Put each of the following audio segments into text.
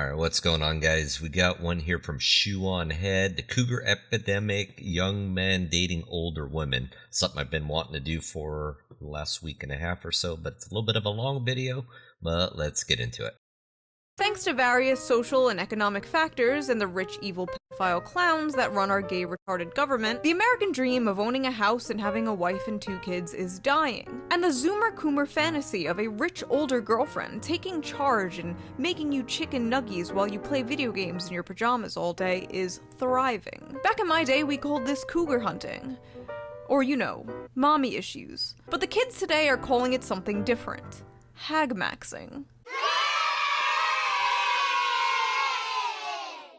Alright, what's going on, guys? We got one here from Shoe on Head. The Cougar Epidemic, young men dating older women. Something I've been wanting to do for the last week and a half or so, but it's a little bit of a long video, but let's get into it. Thanks to various social and economic factors and the rich, evil pedophile clowns that run our gay, retarded government, the American dream of owning a house and having a wife and 2 kids is dying. And the Zoomer-Coomer fantasy of a rich, older girlfriend taking charge and making you chicken nuggies while you play video games in your pajamas all day is thriving. Back in my day, we called this cougar hunting. Or, you know, mommy issues. But the kids today are calling it something different. Hag-maxing.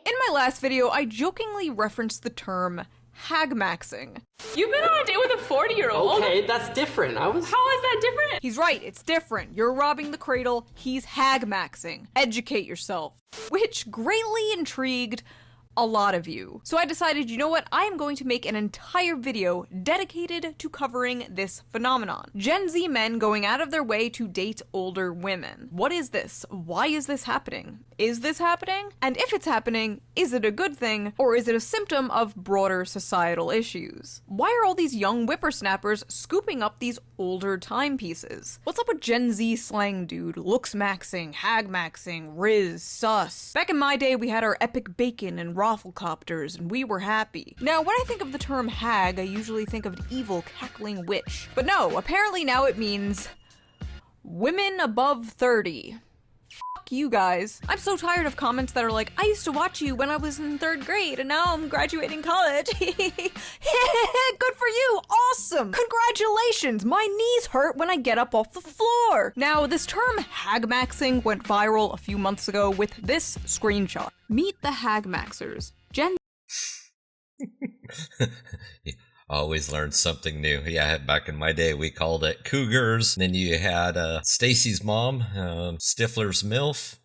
In my last video, I jokingly referenced the term hag-maxing. You've been on a date with a 40-year-old? Okay, that's different. How is that different? He's right, it's different. You're robbing the cradle, he's hag-maxing. Educate yourself. Which greatly intrigued a lot of you. So I decided, you know what, I am going to make an entire video dedicated to covering this phenomenon. Gen Z men going out of their way to date older women. What is this? Why is this happening? Is this happening? And if it's happening, is it a good thing, or is it a symptom of broader societal issues? Why are all these young whippersnappers scooping up these older timepieces? What's up with Gen Z slang, dude? Looks maxing, hag maxing, riz, sus. Back in my day, we had our epic bacon and rafflecopters, and we were happy. Now, when I think of the term hag, I usually think of an evil, cackling witch. But no, apparently now it means women above 30. You guys. I'm so tired of comments that are like, I used to watch you when I was in 3rd grade and now I'm graduating college. Good for you. Awesome. Congratulations. My knees hurt when I get up off the floor. Now, this term hag-maxing went viral a few months ago with this screenshot. Meet the hag-maxers. Gen Always learn something new. Yeah, back in my day, we called it cougars. Then you had Stacy's mom, Stifler's MILF.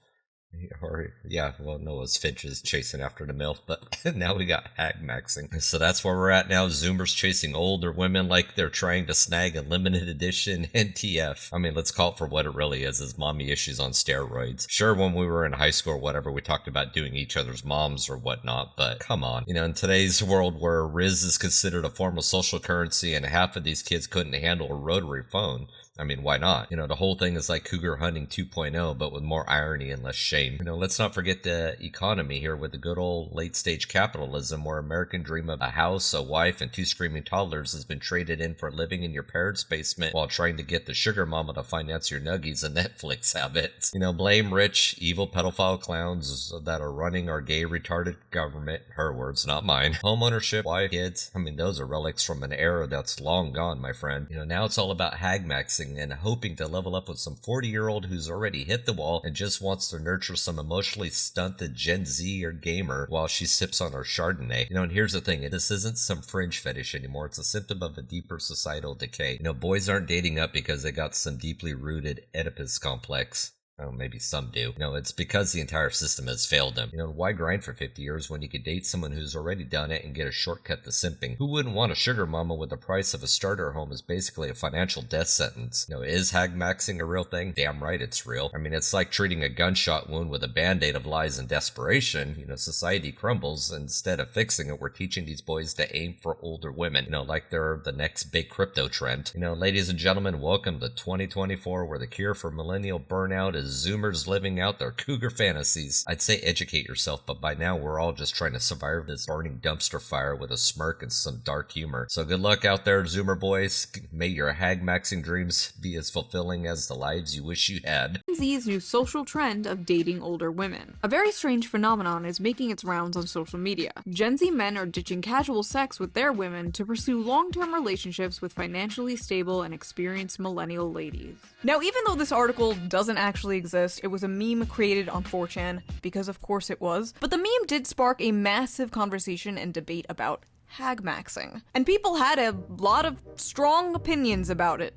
Or, yeah, well, no, it was Finch's chasing after the MILF, but now we got hag-maxing. So that's where we're at now. Zoomers chasing older women like they're trying to snag a limited edition NTF. I mean, let's call it for what it really is mommy issues on steroids. Sure, when we were in high school or whatever, we talked about doing each other's moms or whatnot, but come on. You know, in today's world where Riz is considered a form of social currency and half of these kids couldn't handle a rotary phone, I mean, why not? You know, the whole thing is like Cougar Hunting 2.0, but with more irony and less shame. You know, let's not forget the economy here with the good old late-stage capitalism where American dream of a house, a wife, and 2 screaming toddlers has been traded in for living in your parents' basement while trying to get the sugar mama to finance your nuggies and Netflix habits. You know, blame rich, evil pedophile clowns that are running our gay, retarded government. Her words, not mine. Homeownership, wife, kids. I mean, those are relics from an era that's long gone, my friend. You know, now it's all about hag-maxing and hoping to level up with some 40-year-old who's already hit the wall and just wants to nurture some emotionally stunted Gen Z or gamer while she sips on her Chardonnay. You know, and here's the thing, this isn't some fringe fetish anymore. It's a symptom of a deeper societal decay. You know, boys aren't dating up because they got some deeply rooted Oedipus complex. Oh, maybe some do. No, it's because the entire system has failed them. You know, why grind for 50 years when you could date someone who's already done it and get a shortcut to simping? Who wouldn't want a sugar mama when the price of a starter home is basically a financial death sentence? You know, is hag-maxing a real thing? Damn right it's real. I mean, it's like treating a gunshot wound with a band-aid of lies and desperation. You know, society crumbles. Instead of fixing it, we're teaching these boys to aim for older women. You know, like they're the next big crypto trend. You know, ladies and gentlemen, welcome to 2024, where the cure for millennial burnout is Zoomers living out their cougar fantasies. I'd say educate yourself, but by now we're all just trying to survive this burning dumpster fire with a smirk and some dark humor. So good luck out there, Zoomer boys. May your hag-maxing dreams be as fulfilling as the lives you wish you had. Gen Z's new social trend of dating older women. A very strange phenomenon is making its rounds on social media. Gen Z men are ditching casual sex with their women to pursue long-term relationships with financially stable and experienced millennial ladies. Now, even though this article doesn't actually exist, it was a meme created on 4chan, because of course it was, but the meme did spark a massive conversation and debate about hag-maxing. And people had a lot of strong opinions about it.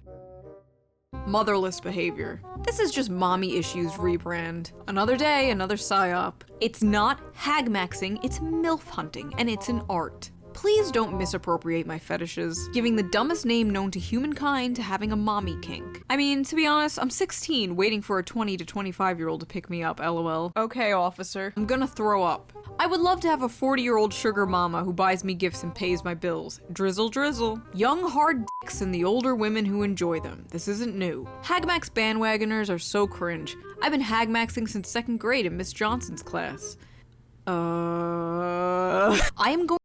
Motherless behavior. This is just mommy issues rebrand. Another day, another psyop. It's not hag-maxing, it's MILF hunting, and it's an art. Please don't misappropriate my fetishes, giving the dumbest name known to humankind to having a mommy kink. I mean, to be honest, I'm 16, waiting for a 20 to 25-year-old to pick me up, lol. Okay, officer. I'm gonna throw up. I would love to have a 40-year-old sugar mama who buys me gifts and pays my bills. Drizzle drizzle. Young hard dicks and the older women who enjoy them. This isn't new. Hagmax bandwagoners are so cringe. I've been hagmaxing since 2nd grade in Miss Johnson's class. I am going.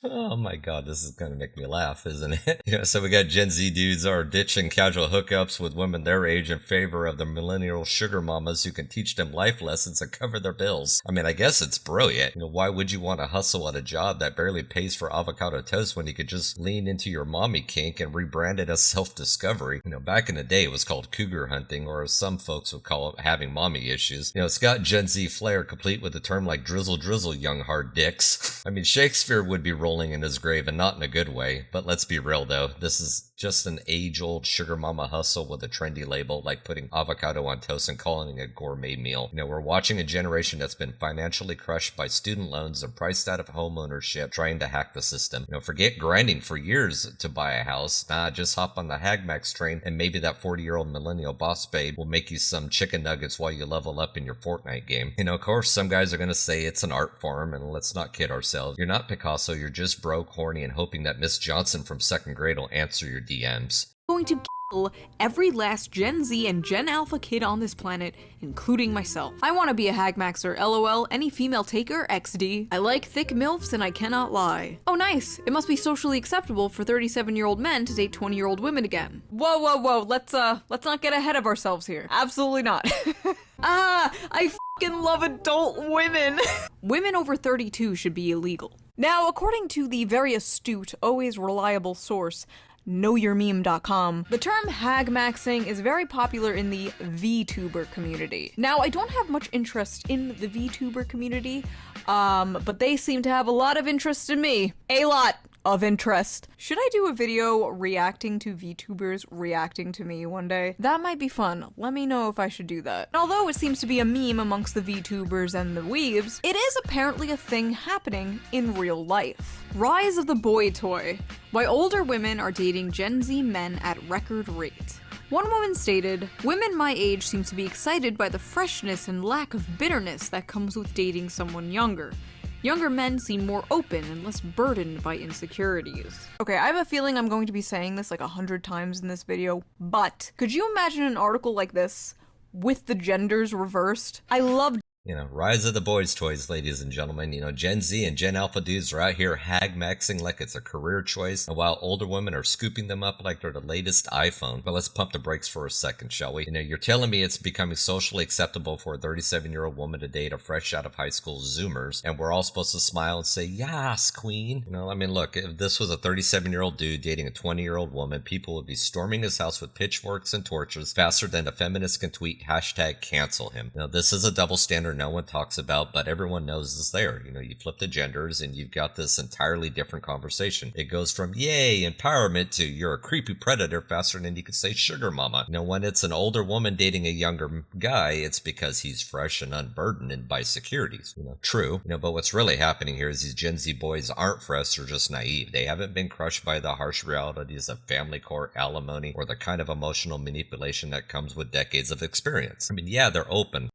Oh my god, this is gonna make me laugh, isn't it? So we got Gen Z dudes are ditching casual hookups with women their age in favor of the millennial sugar mamas who can teach them life lessons and cover their bills. I mean, I guess it's brilliant. Why would you want to hustle at a job that barely pays for avocado toast when you could just lean into your mommy kink and rebrand it as self-discovery? Back in the day, it was called cougar hunting, or as some folks would call it, having mommy issues. It's got Gen Z flair, complete with a term like drizzle drizzle, young hard dicks. I mean, Shakespeare would be rolling in his grave, and not in a good way. But let's be real though, this is just an age-old sugar mama hustle with a trendy label, like putting avocado on toast and calling it a gourmet meal. We're watching a generation that's been financially crushed by student loans and priced out of home ownership, trying to hack the system. Forget grinding for years to buy a house. Nah, just hop on the Hagmax train, and maybe that 40-year-old millennial boss babe will make you some chicken nuggets while you level up in your Fortnite game. Of course, some guys are gonna say it's an art form, and let's not kid ourselves. You're not Picasso, you're just broke, horny, and hoping that Miss Johnson from 2nd grade will answer your DMs. Going to kill every last Gen Z and Gen Alpha kid on this planet, including myself. I want to be a hagmaxer, lol, any female taker, XD. I like thick MILFs and I cannot lie. Oh nice, it must be socially acceptable for 37-year-old men to date 20-year-old women again. Whoa, whoa, whoa, let's not get ahead of ourselves here. Absolutely not. I f***ing love adult women. Women over 32 should be illegal. Now, according to the very astute, always reliable source, knowyourmeme.com, the term hagmaxing is very popular in the VTuber community. Now, I don't have much interest in the VTuber community, but they seem to have a lot of interest in me. A lot of interest. Should I do a video reacting to VTubers reacting to me one day? That might be fun. Let me know if I should do that. Although it seems to be a meme amongst the VTubers and the weebs, it is apparently a thing happening in real life. Rise of the boy toy. Why older women are dating Gen Z men at record rate. One woman stated, "Women my age seem to be excited by the freshness and lack of bitterness that comes with dating someone younger. Younger men seem more open and less burdened by insecurities." Okay, I have a feeling I'm going to be saying this like 100 times in this video, but could you imagine an article like this with the genders reversed? I love Rise of the boys' toys, ladies and gentlemen. Gen Z and Gen Alpha dudes are out here hag-maxing like it's a career choice, and while older women are scooping them up like they're the latest iPhone. But let's pump the brakes for a second, shall we? You're telling me it's becoming socially acceptable for a 37-year-old woman to date a fresh out of high school Zoomers, and we're all supposed to smile and say, "Yas, queen." I mean, look, if this was a 37-year-old dude dating a 20-year-old woman, people would be storming his house with pitchforks and torches faster than a feminist can tweet #cancel him. This is a double standard no one talks about, but everyone knows is there. You flip the genders and you've got this entirely different conversation. It goes from yay empowerment to you're a creepy predator faster than you could say sugar mama. When it's an older woman dating a younger guy, it's because he's fresh and unburdened by securities. True. But what's really happening here is these Gen Z boys aren't fresh or just naive. They haven't been crushed by the harsh realities of family court, alimony, or the kind of emotional manipulation that comes with decades of experience. I mean, yeah, they're open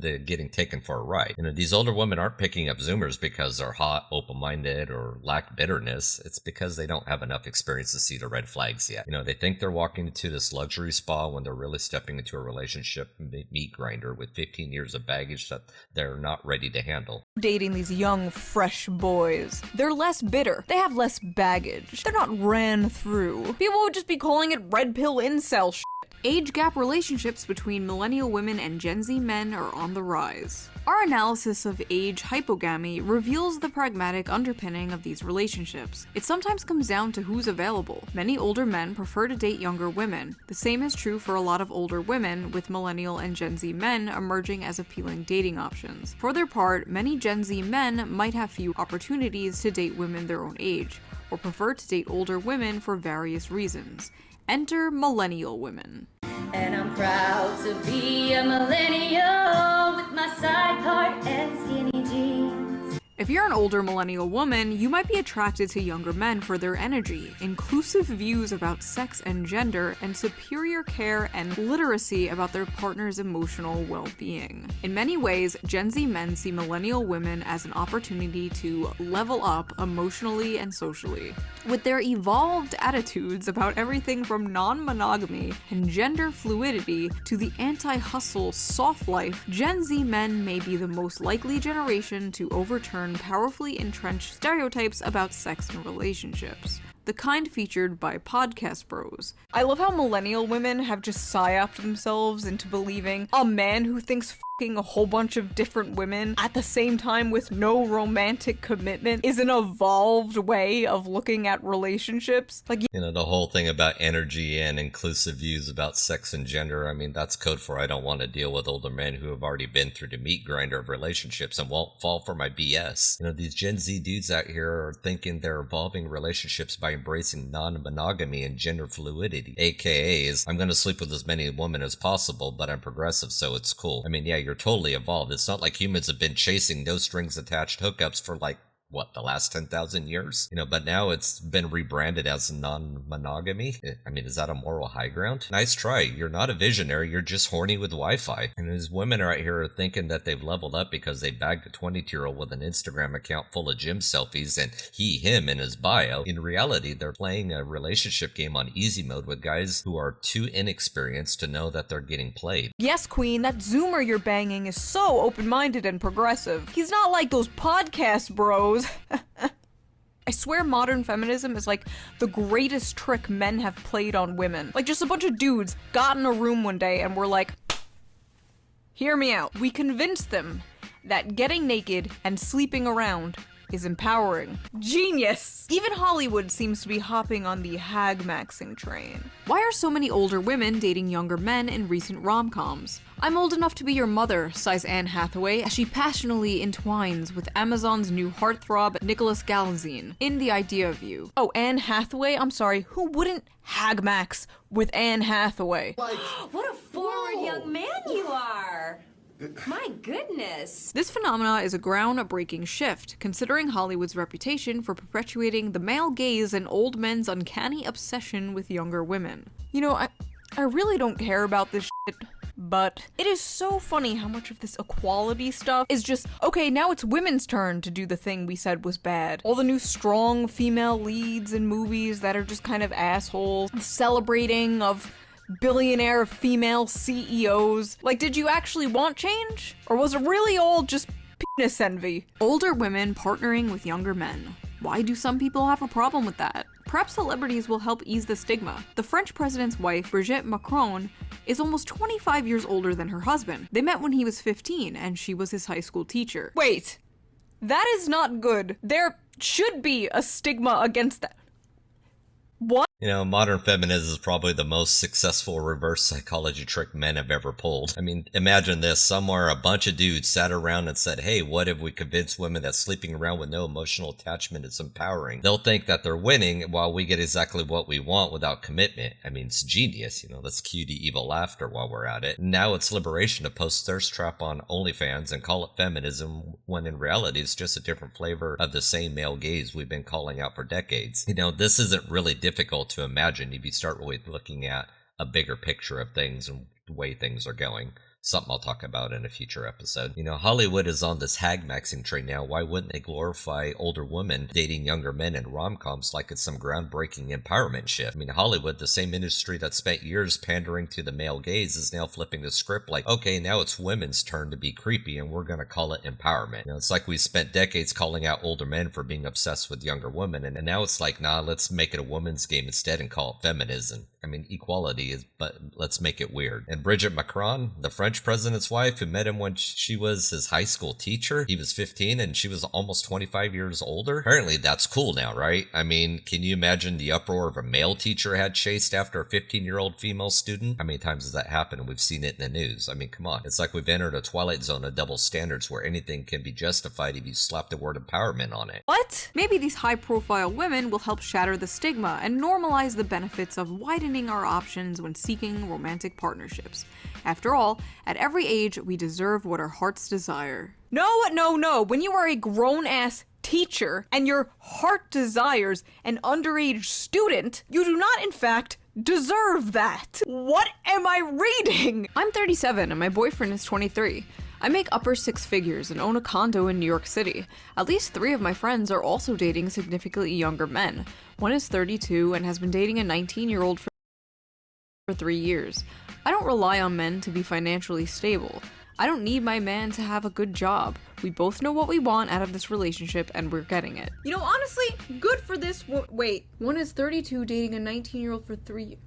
to getting taken for a ride. These older women aren't picking up Zoomers because they're hot, open-minded, or lack bitterness. It's because they don't have enough experience to see the red flags yet. They think they're walking into this luxury spa when they're really stepping into a relationship meat grinder with 15 years of baggage that they're not ready to handle. Dating these young, fresh boys. They're less bitter. They have less baggage. They're not ran through. People would just be calling it red pill incel shit. Age gap relationships between millennial women and Gen Z men are on the rise. Our analysis of age hypogamy reveals the pragmatic underpinning of these relationships. It sometimes comes down to who's available. Many older men prefer to date younger women. The same is true for a lot of older women, with millennial and Gen Z men emerging as appealing dating options. For their part, many Gen Z men might have few opportunities to date women their own age, or prefer to date older women for various reasons. Enter millennial women. And I'm proud to be a millennial with my side part. If you're an older millennial woman, you might be attracted to younger men for their energy, inclusive views about sex and gender, and superior care and literacy about their partner's emotional well-being. In many ways, Gen Z men see millennial women as an opportunity to level up emotionally and socially. With their evolved attitudes about everything from non-monogamy and gender fluidity to the anti-hustle soft life, Gen Z men may be the most likely generation to overturn powerfully entrenched stereotypes about sex and relationships. The kind featured by Podcast Bros. I love how millennial women have just psyoped themselves into believing a man who thinks f***ing a whole bunch of different women at the same time with no romantic commitment is an evolved way of looking at relationships. Like, You know, the whole thing about energy and inclusive views about sex and gender, I mean, that's code for I don't want to deal with older men who have already been through the meat grinder of relationships and won't fall for my BS. You know, these Gen Z dudes out here are thinking they're evolving relationships by embracing non-monogamy and gender fluidity, aka is I'm gonna sleep with as many women as possible, but I'm progressive, so it's cool. I mean, yeah, you're totally evolved. It's not like humans have been chasing no strings attached hookups for like the last 10,000 years? You know, but now it's been rebranded as non-monogamy. I mean, is that a moral high ground? Nice try. You're not a visionary. You're just horny with Wi-Fi. And these women right here are thinking that they've leveled up because they bagged a 22-year-old with an Instagram account full of gym selfies and him in his bio. In reality, they're playing a relationship game on easy mode with guys who are too inexperienced to know that they're getting played. yes, queen, that Zoomer you're banging is so open-minded and progressive. He's not like those podcast bros. I swear modern feminism is like the greatest trick men have played on women. Like just a bunch of dudes got in a room one day and were like, hear me out. We convinced them that getting naked and sleeping around is empowering. Genius! Even Hollywood seems to be hopping on the hag-maxing train. Why are so many older women dating younger men in recent rom-coms? I'm old enough to be your mother, sighs Anne Hathaway as she passionately entwines with Amazon's new heartthrob Nicholas Galazine in The Idea of You. Oh, Anne Hathaway? I'm sorry, who wouldn't hag-max with Anne Hathaway? What a forward young man you are! My goodness. This phenomena is a groundbreaking shift, considering Hollywood's reputation for perpetuating the male gaze and old men's uncanny obsession with younger women. You know, I really don't care about this shit, but it is so funny how much of this equality stuff is just, okay, now it's women's turn to do the thing we said was bad. All the new strong female leads in movies that are just kind of assholes, celebrating of billionaire female CEOs. Like, did you actually want change? Or was it really all just penis envy? Older women partnering with younger men. Why do some people have a problem with that? Perhaps celebrities will help ease the stigma. The French president's wife, Brigitte Macron, is almost 25 years older than her husband. They met when he was 15 and she was his high school teacher. Wait, that is not good. There should be a stigma against that. What? You know, modern feminism is probably the most successful reverse psychology trick men have ever pulled. I mean, imagine this. Somewhere a bunch of dudes sat around and said, hey, what if we convince women that sleeping around with no emotional attachment is empowering? They'll think that they're winning while we get exactly what we want without commitment. I mean, it's genius. You know, let's cue the evil laughter while we're at it. Now it's liberation to post thirst trap on OnlyFans and call it feminism when in reality it's just a different flavor of the same male gaze we've been calling out for decades. You know, this isn't really difficult to imagine if you start really looking at a bigger picture of things and the way things are going. Something I'll talk about in a future episode. You know, Hollywood is on this hag-maxing train now. Why wouldn't they glorify older women dating younger men in rom-coms like it's some groundbreaking empowerment shift? I mean, Hollywood, the same industry that spent years pandering to the male gaze, is now flipping the script like, okay, now it's women's turn to be creepy and we're gonna call it empowerment. You know, it's like we spent decades calling out older men for being obsessed with younger women, and now it's like, nah, let's make it a woman's game instead and call it feminism. I mean, equality is, but let's make it weird. And Brigitte Macron, the French president's wife, who met him when she was his high school teacher. He was 15 and she was almost 25 years older. Apparently that's cool now, right? I mean, can you imagine the uproar of a male teacher had chased after a 15-year-old female student? How many times has that happened? And we've seen it in the news. I mean, come on. It's like we've entered a twilight zone of double standards where anything can be justified if you slap the word empowerment on it. What? Maybe these high-profile women will help shatter the stigma and normalize the benefits of widening our options when seeking romantic partnerships. After all, At every age, we deserve what our hearts desire. No, no, no. When you are a grown-ass teacher and your heart desires an underage student, you do not, in fact, deserve that. What am I reading? I'm 37 and my boyfriend is 23. I make upper six figures and own a condo in New York City. At least 3 of my friends are also dating significantly younger men. One is 32 and has been dating a 19-year-old for 3 years. I don't rely on men to be financially stable. I don't need my man to have a good job. We both know what we want out of this relationship and we're getting it. You know, honestly, good for this wait. One is 32 dating a 19-year-old for 3 years.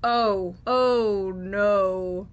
Oh no.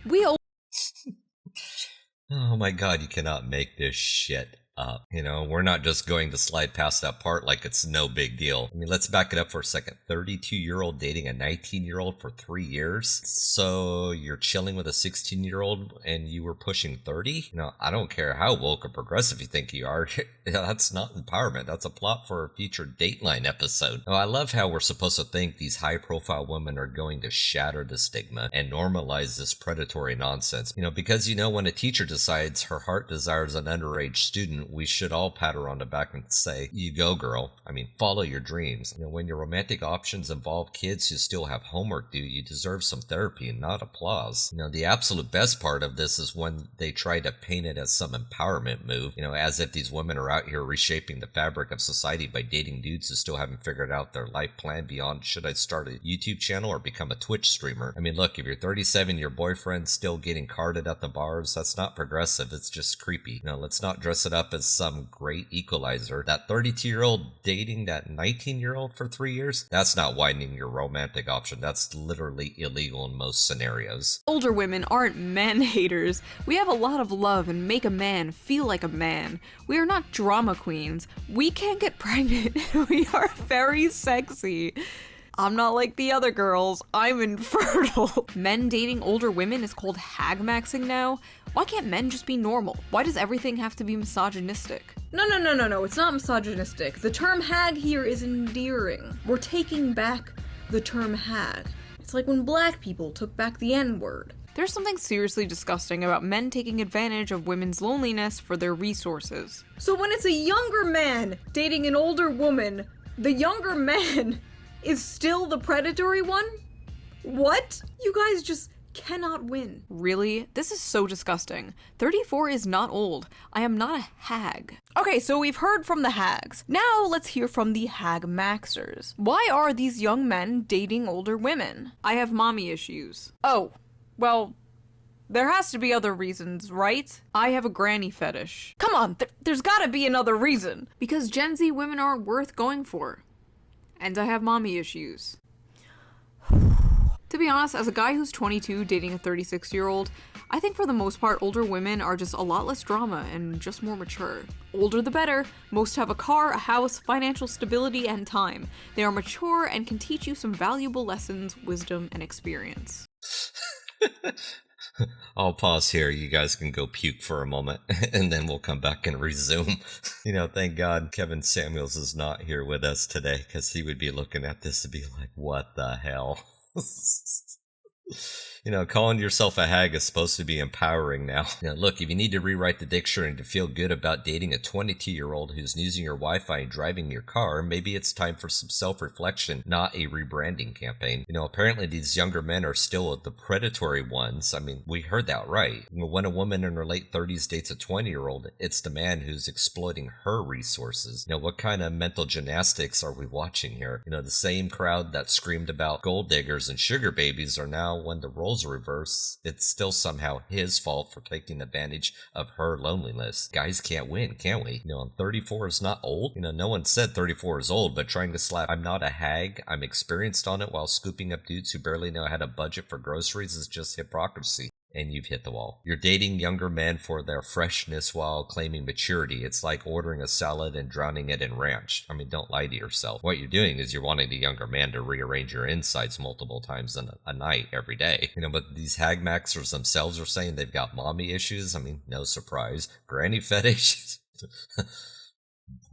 Oh my god, you cannot make this shit up. You know, we're not just going to slide past that part like it's no big deal. I mean, let's back it up for a second. 32-year-old dating a 19-year-old for 3 years? So you're chilling with a 16-year-old and you were pushing 30? You know, I don't care how woke or progressive you think you are. That's not empowerment. That's a plot for a future Dateline episode. Oh, I love how we're supposed to think these high-profile women are going to shatter the stigma and normalize this predatory nonsense. You know, because you know, when a teacher decides her heart desires an underage student, we should all pat her on the back and say, you go girl. I mean, follow your dreams. You know, when your romantic options involve kids who still have homework due, you deserve some therapy and not applause. You know, the absolute best part of this is when they try to paint it as some empowerment move, you know, as if these women are out here reshaping the fabric of society by dating dudes who still haven't figured out their life plan beyond, should I start a YouTube channel or become a Twitch streamer? I mean, look, if you're 37, your boyfriend's still getting carded at the bars, that's not progressive, it's just creepy. You know, let's not dress it up as some great equalizer. That 32-year-old dating that 19-year-old for 3 years, that's not widening your romantic option. That's literally illegal in most scenarios. Older women aren't man haters. We have a lot of love and make a man feel like a man. We are not drama queens. We can't get pregnant. We are very sexy. I'm not like the other girls. I'm infertile. Men dating older women is called hag maxing now? Why can't men just be normal? Why does everything have to be misogynistic? No, it's not misogynistic. The term hag here is endearing. We're taking back the term hag. It's like when black people took back the N-word. There's something seriously disgusting about men taking advantage of women's loneliness for their resources. So when it's a younger man dating an older woman, the younger man is still the predatory one? What? You guys just cannot win. Really? This is so disgusting. 34 is not old. I am not a hag. Okay, so we've heard from the hags. Now let's hear from the hag maxers. Why are these young men dating older women? I have mommy issues. Oh, well, there has to be other reasons, right? I have a granny fetish. Come on, there's gotta be another reason. Because Gen Z women aren't worth going for. And I have mommy issues. To be honest, as a guy who's 22 dating a 36-year-old, I think for the most part older women are just a lot less drama and just more mature. Older the better. Most have a car, a house, financial stability, and time. They are mature and can teach you some valuable lessons, wisdom, and experience. I'll pause here. You guys can go puke for a moment, and then we'll come back and resume. You know, thank God Kevin Samuels is not here with us today, because he would be looking at this to be like, what the hell? You know, calling yourself a hag is supposed to be empowering now. You know, look, if you need to rewrite the dictionary to feel good about dating a 22-year-old who's using your Wi-Fi and driving your car, maybe it's time for some self-reflection, not a rebranding campaign. You know, apparently these younger men are still the predatory ones. I mean, we heard that right. When a woman in her late 30s dates a 20-year-old, it's the man who's exploiting her resources. You know, what kind of mental gymnastics are we watching here? You know, the same crowd that screamed about gold diggers and sugar babies are now, when the roles reverse, it's still somehow his fault for taking advantage of her loneliness. Guys can't win, can we? You know, 34 is not old. You know, no one said 34 is old, but trying to slap I'm not a hag, I'm experienced on it while scooping up dudes who barely know how to budget for groceries is just hypocrisy. And you've hit the wall. You're dating younger men for their freshness while claiming maturity. It's like ordering a salad and drowning it in ranch. I mean, don't lie to yourself. What you're doing is you're wanting the younger man to rearrange your insides multiple times in a night every day. You know, but these hag maxers themselves are saying they've got mommy issues. I mean, no surprise. Granny fetish?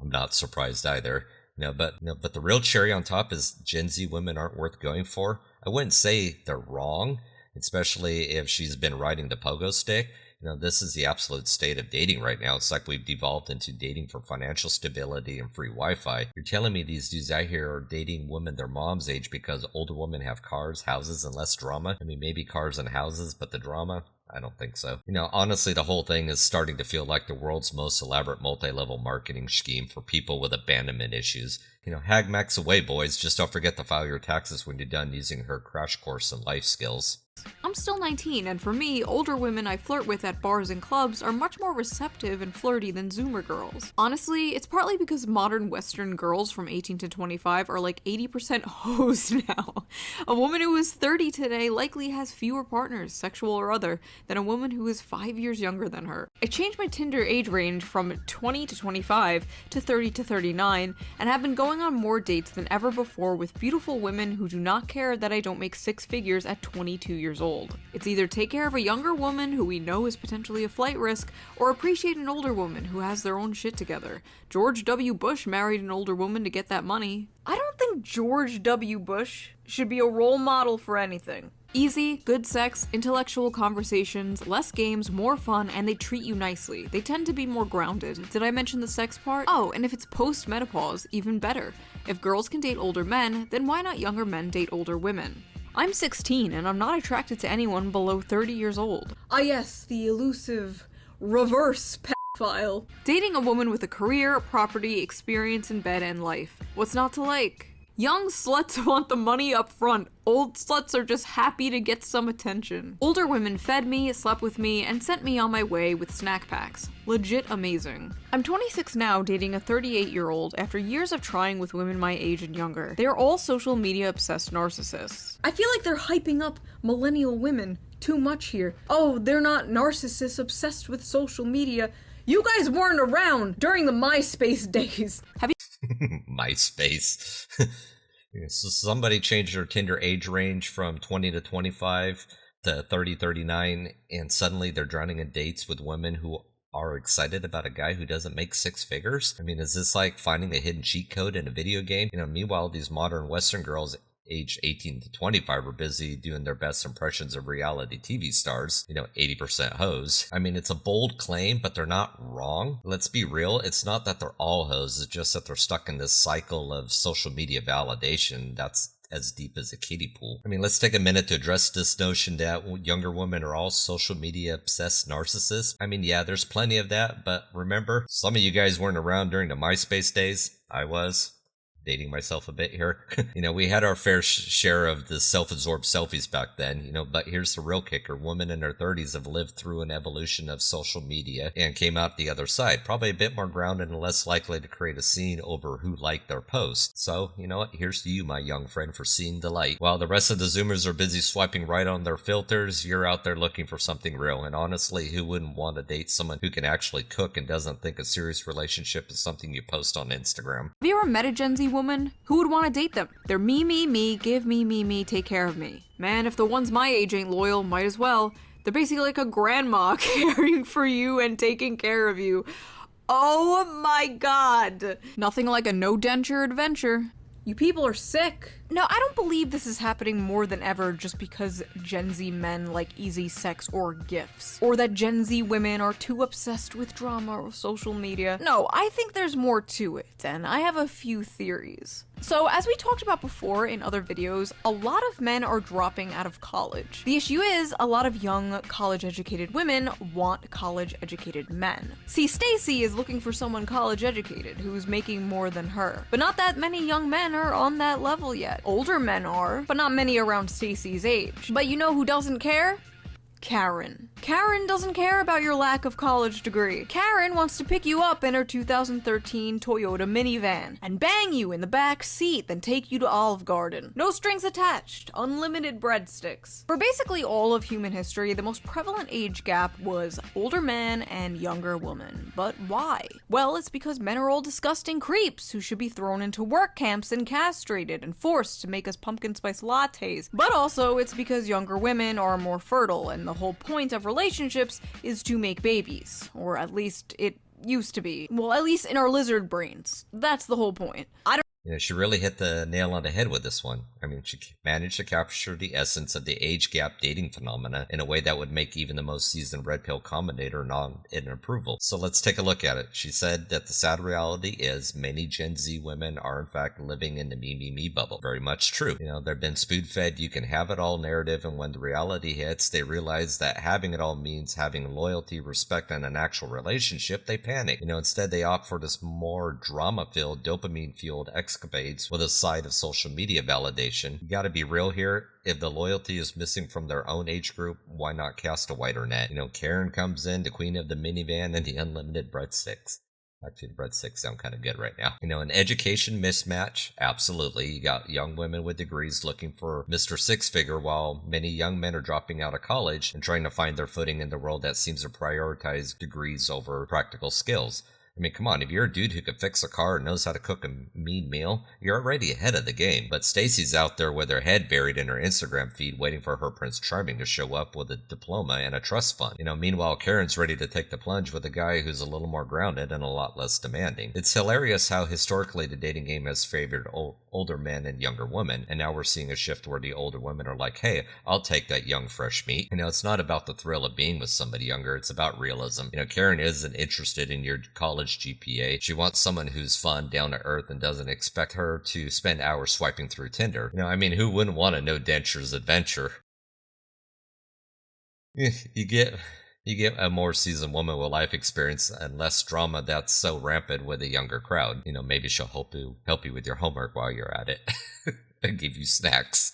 I'm not surprised either. But the real cherry on top is Gen Z women aren't worth going for. I wouldn't say they're wrong. especially if she's been riding the pogo stick. This is the absolute state of dating right now. It's like we've devolved into dating for financial stability and free Wi-Fi. You're telling me these dudes out here are dating women their mom's age because older women have cars, houses, and less drama? I mean, maybe cars and houses, but the drama? I don't think so. Honestly, the whole thing is starting to feel like the world's most elaborate multi-level marketing scheme for people with abandonment issues. Hag Max away, boys. Just don't forget to file your taxes when you're done using her crash course in life skills. I'm still 19, and for me, older women I flirt with at bars and clubs are much more receptive and flirty than Zoomer girls. Honestly, it's partly because modern Western girls from 18 to 25 are like 80% hoes now. A woman who is 30 today likely has fewer partners, sexual or other, than a woman who is 5 years younger than her. I changed my Tinder age range from 20 to 25 to 30 to 39, and have been going on more dates than ever before with beautiful women who do not care that I don't make six figures at 22 years old. It's either take care of a younger woman who we know is potentially a flight risk, or appreciate an older woman who has their own shit together. George W. Bush married an older woman to get that money. I don't think George W. Bush should be a role model for anything. Easy, good sex, intellectual conversations, less games, more fun, and they treat you nicely. They tend to be more grounded. Did I mention the sex part? Oh, and if it's post-menopause, even better. If girls can date older men, then why not younger men date older women? I'm 16, and I'm not attracted to anyone below 30 years old. Ah yes, the elusive reverse pedophile. Dating a woman with a career, property, experience in bed, and life. What's not to like? Young sluts want the money up front. Old sluts are just happy to get some attention. Older women fed me, slept with me, and sent me on my way with snack packs. Legit amazing. I'm 26 now, dating a 38-year-old after years of trying with women my age and younger. They are all social media obsessed narcissists. I feel like they're hyping up millennial women too much here. Oh, they're not narcissists obsessed with social media. You guys weren't around during the MySpace days. Have you MySpace. So somebody changed their Tinder age range from 20 to 25 to 30, 39, and suddenly they're drowning in dates with women who are excited about a guy who doesn't make six figures? I mean, is this like finding a hidden cheat code in a video game? Meanwhile, these modern Western girls aged 18 to 25 are busy doing their best impressions of reality TV stars, 80% hoes. I mean, it's a bold claim, but they're not wrong. Let's be real, it's not that they're all hoes, it's just that they're stuck in this cycle of social media validation that's as deep as a kiddie pool. I mean, let's take a minute to address this notion that younger women are all social media obsessed narcissists. I mean, yeah, there's plenty of that, but remember, some of you guys weren't around during the MySpace days. I was. Dating myself a bit here. We had our fair share of the self-absorbed selfies back then, but here's the real kicker. Women in their 30s have lived through an evolution of social media and came out the other side, probably a bit more grounded and less likely to create a scene over who liked their post. So, you know what? Here's to you, my young friend, for seeing the light. While the rest of the Zoomers are busy swiping right on their filters, you're out there looking for something real. And honestly, who wouldn't want to date someone who can actually cook and doesn't think a serious relationship is something you post on Instagram? Have you ever met a Gen Z woman? Who would want to date them? They're me, give me, take care of me. Man, if the ones my age ain't loyal, might as well. They're basically like a grandma caring for you and taking care of you. Oh my god. Nothing like a no-denture adventure. You people are sick. No, I don't believe this is happening more than ever just because Gen Z men like easy sex or gifts. Or that Gen Z women are too obsessed with drama or social media. No, I think there's more to it, and I have a few theories. So, as we talked about before in other videos, a lot of men are dropping out of college. The issue is, a lot of young, college-educated women want college-educated men. See, Stacy is looking for someone college-educated who's making more than her. But not that many young men are on that level yet. Older men are, but not many around Stacy's age. But you know who doesn't care? Karen. Karen doesn't care about your lack of college degree. Karen wants to pick you up in her 2013 Toyota minivan and bang you in the back seat, then take you to Olive Garden. No strings attached. Unlimited breadsticks. For basically all of human history, the most prevalent age gap was older man and younger woman. But why? Well, it's because men are all disgusting creeps who should be thrown into work camps and castrated and forced to make us pumpkin spice lattes. But also, it's because younger women are more fertile, and the whole point of relationships is to make babies. Or at least it used to be. Well, at least in our lizard brains. That's the whole point. I don't She really hit the nail on the head with this one. I mean, she managed to capture the essence of the age gap dating phenomena in a way that would make even the most seasoned red pill commentator nod in approval. So let's take a look at it. She said that the sad reality is many Gen Z women are in fact living in the me bubble. Very much true. They've been spoon-fed you can have it all narrative, and when the reality hits, they realize that having it all means having loyalty, respect, and an actual relationship. They panic. Instead they opt for this more drama-filled, dopamine-fueled escapades with a side of social media validation. You gotta be real here. If the loyalty is missing from their own age group, why not cast a wider net? Karen comes in, the queen of the minivan and the unlimited breadsticks. Actually, the breadsticks sound kind of good right now. An education mismatch? Absolutely. You got young women with degrees looking for Mr. Six-Figure, while many young men are dropping out of college and trying to find their footing in the world that seems to prioritize degrees over practical skills. I mean, come on, if you're a dude who can fix a car and knows how to cook a mean meal, you're already ahead of the game. But Stacy's out there with her head buried in her Instagram feed waiting for her Prince Charming to show up with a diploma and a trust fund. Meanwhile, Karen's ready to take the plunge with a guy who's a little more grounded and a lot less demanding. It's hilarious how historically the dating game has favored older men and younger women, and now we're seeing a shift where the older women are like, hey, I'll take that young fresh meat. It's not about the thrill of being with somebody younger, it's about realism. Karen isn't interested in your college GPA. She wants someone who's fun, down to earth, and doesn't expect her to spend hours swiping through Tinder. Who wouldn't want a no dentures adventure? You get a more seasoned woman with life experience and less drama that's so rampant with a younger crowd. Maybe she'll help you with your homework while you're at it and give you snacks.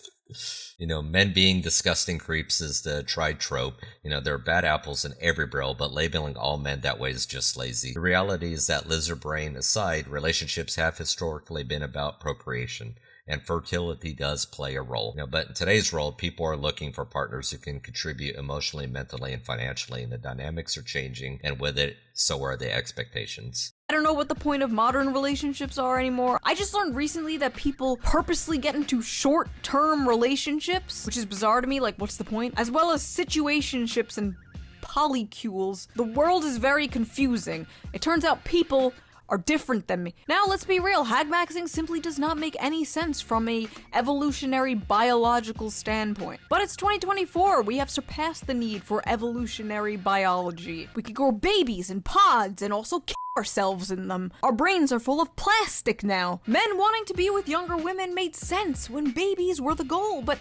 Men being disgusting creeps is the tried trope. There are bad apples in every barrel, but labeling all men that way is just lazy. The reality is that, lizard brain aside, relationships have historically been about procreation, and fertility does play a role. But in today's world, people are looking for partners who can contribute emotionally, mentally, and financially, and the dynamics are changing, and with it, so are the expectations. I don't know what the point of modern relationships are anymore. I just learned recently that people purposely get into short-term relationships, which is bizarre to me. Like, what's the point? As well as situationships and polycules. The world is very confusing. It turns out people are different than me. Now, let's be real. Hagmaxing simply does not make any sense from a evolutionary biological standpoint. But it's 2024. We have surpassed the need for evolutionary biology. We can grow babies in pods and also kill ourselves in them. Our brains are full of plastic now. Men wanting to be with younger women made sense when babies were the goal, but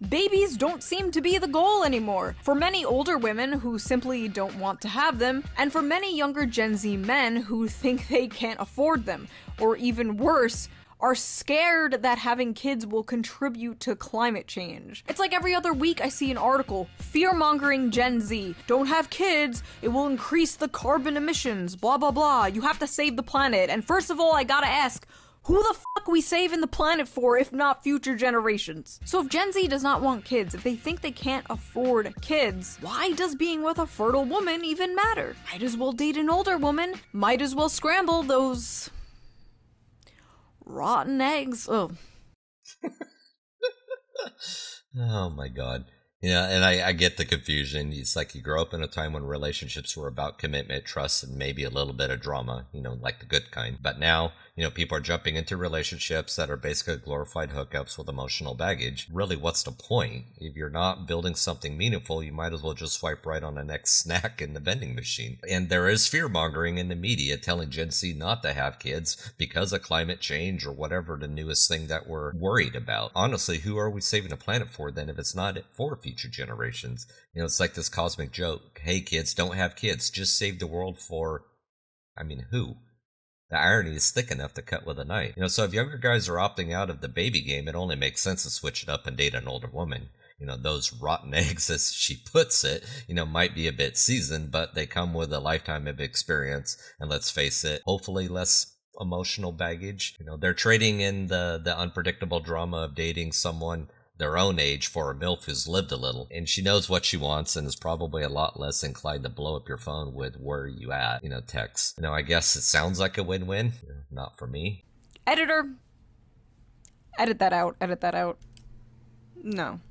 babies don't seem to be the goal anymore. For many older women who simply don't want to have them, and for many younger Gen Z men who think they can't afford them, or even worse, are scared that having kids will contribute to climate change. It's like every other week I see an article, fear-mongering Gen Z. Don't have kids, it will increase the carbon emissions, blah blah blah, you have to save the planet. And first of all, I gotta ask, who the fuck we saving the planet for if not future generations? So if Gen Z does not want kids, if they think they can't afford kids, why does being with a fertile woman even matter? Might as well date an older woman. Might as well scramble those rotten eggs. Oh. Oh my god. And I get the confusion. It's like you grow up in a time when relationships were about commitment, trust, and maybe a little bit of drama, like the good kind. But now, people are jumping into relationships that are basically glorified hookups with emotional baggage. Really, what's the point? If you're not building something meaningful, you might as well just swipe right on the next snack in the vending machine. And there is fear-mongering in the media telling Gen Z not to have kids because of climate change or whatever the newest thing that we're worried about. Honestly, who are we saving the planet for then if it's not for future generations? It's like this cosmic joke. Hey kids, don't have kids. Just save the world for, who? The irony is thick enough to cut with a knife. So if younger guys are opting out of the baby game, it only makes sense to switch it up and date an older woman. Those rotten eggs, as she puts it, might be a bit seasoned, but they come with a lifetime of experience. And let's face it, hopefully less emotional baggage. They're trading in the unpredictable drama of dating someone their own age for a MILF who's lived a little, and she knows what she wants and is probably a lot less inclined to blow up your phone with "where are you at?" text. I guess it sounds like a win-win. Not for me. Editor, edit that out. No.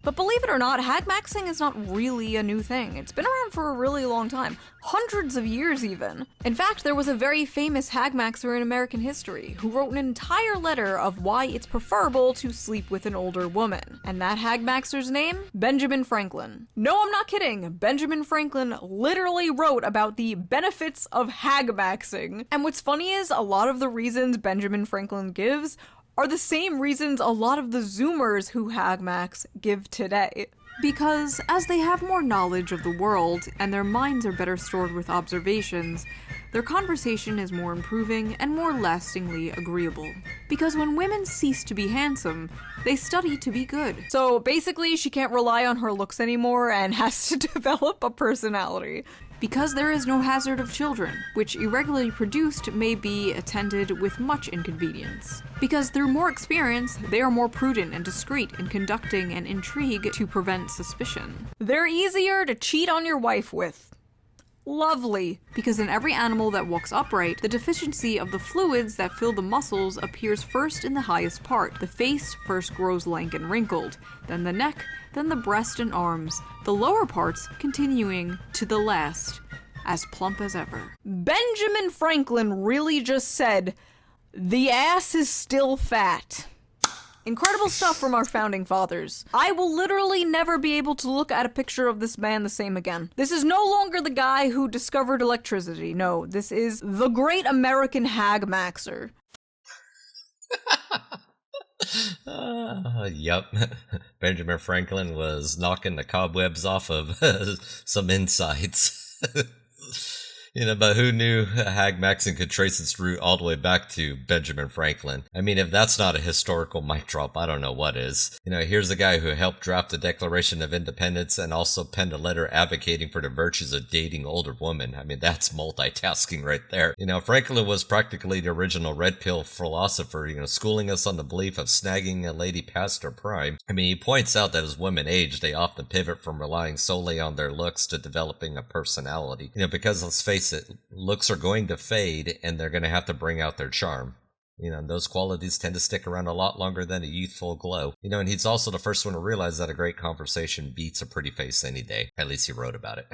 But believe it or not, hagmaxing is not really a new thing. It's been around for a really long time. Hundreds of years even. In fact, there was a very famous hagmaxer in American history who wrote an entire letter of why it's preferable to sleep with an older woman. And that hagmaxer's name? Benjamin Franklin. No, I'm not kidding. Benjamin Franklin literally wrote about the benefits of hagmaxing. And what's funny is a lot of the reasons Benjamin Franklin gives are the same reasons a lot of the Zoomers who hagmax give today. Because as they have more knowledge of the world and their minds are better stored with observations, their conversation is more improving and more lastingly agreeable. Because when women cease to be handsome, they study to be good. So basically, she can't rely on her looks anymore and has to develop a personality. Because there is no hazard of children, which irregularly produced may be attended with much inconvenience. Because through more experience, they are more prudent and discreet in conducting an intrigue to prevent suspicion. They're easier to cheat on your wife with. Lovely. Because in every animal that walks upright, the deficiency of the fluids that fill the muscles appears first in the highest part. The face first grows lank and wrinkled, then the neck, then the breast and arms, the lower parts continuing to the last, as plump as ever. Benjamin Franklin really just said, "The ass is still fat." Incredible stuff from our founding fathers. I will literally never be able to look at a picture of this man the same again. This is no longer the guy who discovered electricity. No, this is the great American hagmaxer. Yep. Benjamin Franklin was knocking the cobwebs off of some insights. But who knew hagmaxing could trace its root all the way back to Benjamin Franklin? I mean, if that's not a historical mic drop, I don't know what is. Here's a guy who helped draft the Declaration of Independence and also penned a letter advocating for the virtues of dating older women. I mean, that's multitasking right there. Franklin was practically the original red pill philosopher, schooling us on the belief of snagging a lady past her prime. I mean, he points out that as women age, they often pivot from relying solely on their looks to developing a personality. Because let's face it, looks are going to fade and they're going to have to bring out their charm. Those qualities tend to stick around a lot longer than a youthful glow. And he's also the first one to realize that a great conversation beats a pretty face any day. At least he wrote about it.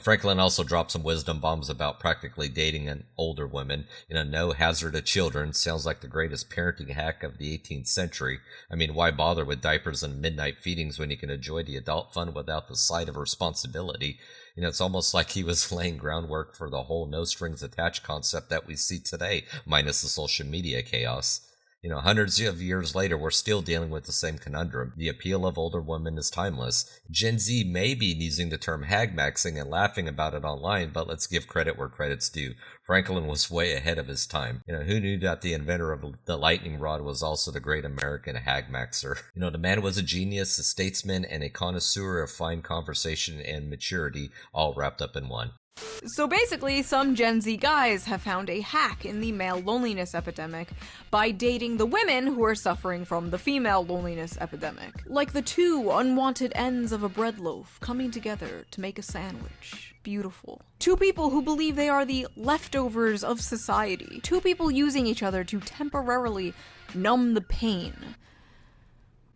Franklin also dropped some wisdom bombs about practically dating an older woman. No hazard to children sounds like the greatest parenting hack of the 18th century. I mean, why bother with diapers and midnight feedings when you can enjoy the adult fun without the side of responsibility? It's almost like he was laying groundwork for the whole no strings attached concept that we see today, minus the social media chaos. Hundreds of years later, we're still dealing with the same conundrum. The appeal of older women is timeless. Gen Z may be using the term hagmaxing and laughing about it online, but let's give credit where credit's due. Franklin was way ahead of his time. Who knew that the inventor of the lightning rod was also the great American hagmaxer? The man was a genius, a statesman, and a connoisseur of fine conversation and maturity, all wrapped up in one. So basically, some Gen Z guys have found a hack in the male loneliness epidemic by dating the women who are suffering from the female loneliness epidemic. Like the two unwanted ends of a bread loaf coming together to make a sandwich. Beautiful. Two people who believe they are the leftovers of society. Two people using each other to temporarily numb the pain.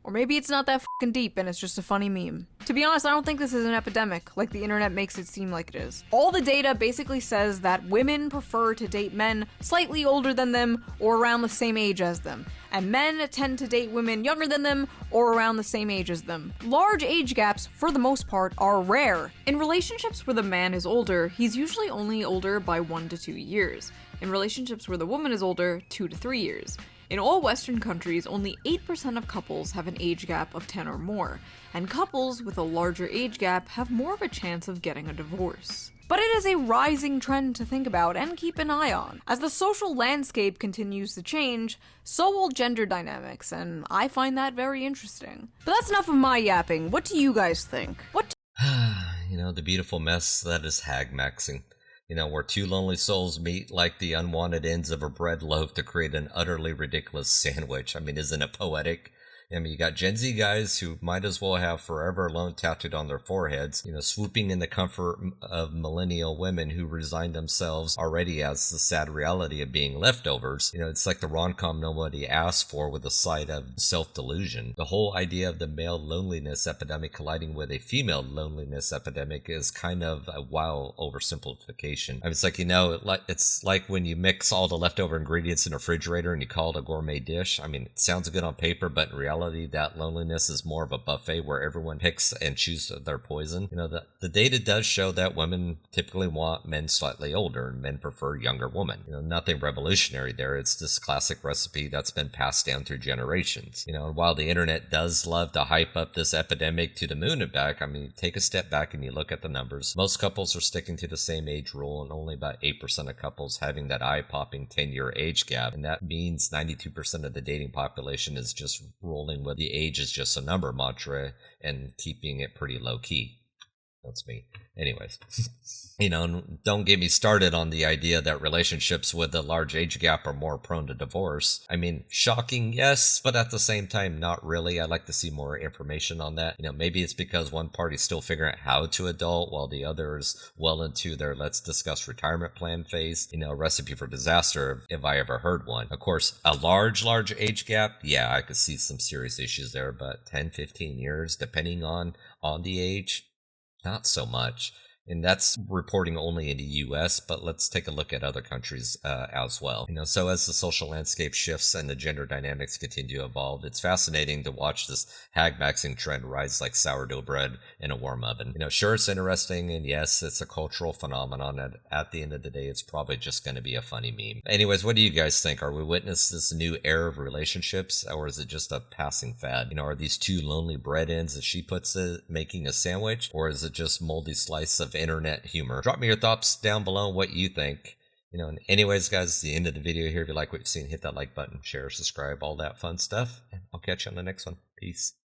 Or maybe it's not that fucking deep and it's just a funny meme. To be honest, I don't think this is an epidemic, like the internet makes it seem like it is. All the data basically says that women prefer to date men slightly older than them or around the same age as them, and men tend to date women younger than them or around the same age as them. Large age gaps, for the most part, are rare. In relationships where the man is older, he's usually only older by 1 to 2 years. In relationships where the woman is older, 2 to 3 years. In all Western countries, only 8% of couples have an age gap of 10 or more, and couples with a larger age gap have more of a chance of getting a divorce. But it is a rising trend to think about and keep an eye on. As the social landscape continues to change, so will gender dynamics, and I find that very interesting. But that's enough of my yapping. What do you guys think? The beautiful mess that is hagmaxing. Where two lonely souls meet like the unwanted ends of a bread loaf to create an utterly ridiculous sandwich. I mean, isn't it poetic? I mean, you got Gen Z guys who might as well have forever alone tattooed on their foreheads, swooping in the comfort of millennial women who resign themselves already as the sad reality of being leftovers. It's like the rom-com nobody asked for with a side of self-delusion. The whole idea of the male loneliness epidemic colliding with a female loneliness epidemic is kind of a wild oversimplification. I mean, it's like, it's like when you mix all the leftover ingredients in a refrigerator and you call it a gourmet dish. I mean, it sounds good on paper, but in reality, that loneliness is more of a buffet where everyone picks and chooses their poison. The data does show that women typically want men slightly older and men prefer younger women. Nothing revolutionary there. It's this classic recipe that's been passed down through generations. And while the internet does love to hype up this epidemic to the moon and back, I mean, take a step back and you look at the numbers. Most couples are sticking to the same age rule, and only about 8% of couples having that eye-popping 10-year age gap. And that means 92% of the dating population is just rolling with the age is just a number mantra and keeping it pretty low-key. That's me. Anyways, don't get me started on the idea that relationships with a large age gap are more prone to divorce. I mean, shocking, yes, but at the same time, not really. I'd like to see more information on that. Maybe it's because one party's still figuring out how to adult while the other is well into their let's discuss retirement plan phase. A recipe for disaster if I ever heard one. Of course, a large age gap, yeah, I could see some serious issues there, but 10, 15 years, depending on the age, not so much. And that's reporting only in the U.S., but let's take a look at other countries as well. So as the social landscape shifts and the gender dynamics continue to evolve, it's fascinating to watch this hag-maxing trend rise like sourdough bread in a warm oven. Sure, it's interesting, and yes, it's a cultural phenomenon, and at the end of the day, it's probably just going to be a funny meme. Anyways, what do you guys think? Are we witnessing this new era of relationships, or is it just a passing fad? Are these two lonely bread ends, as she puts it, making a sandwich, or is it just moldy slice of internet humor? Drop me your thoughts down below on what you think. And anyways, guys, the end of the video here. If you like what you've seen, hit that like button, share, subscribe, all that fun stuff. And I'll catch you on the next one. Peace.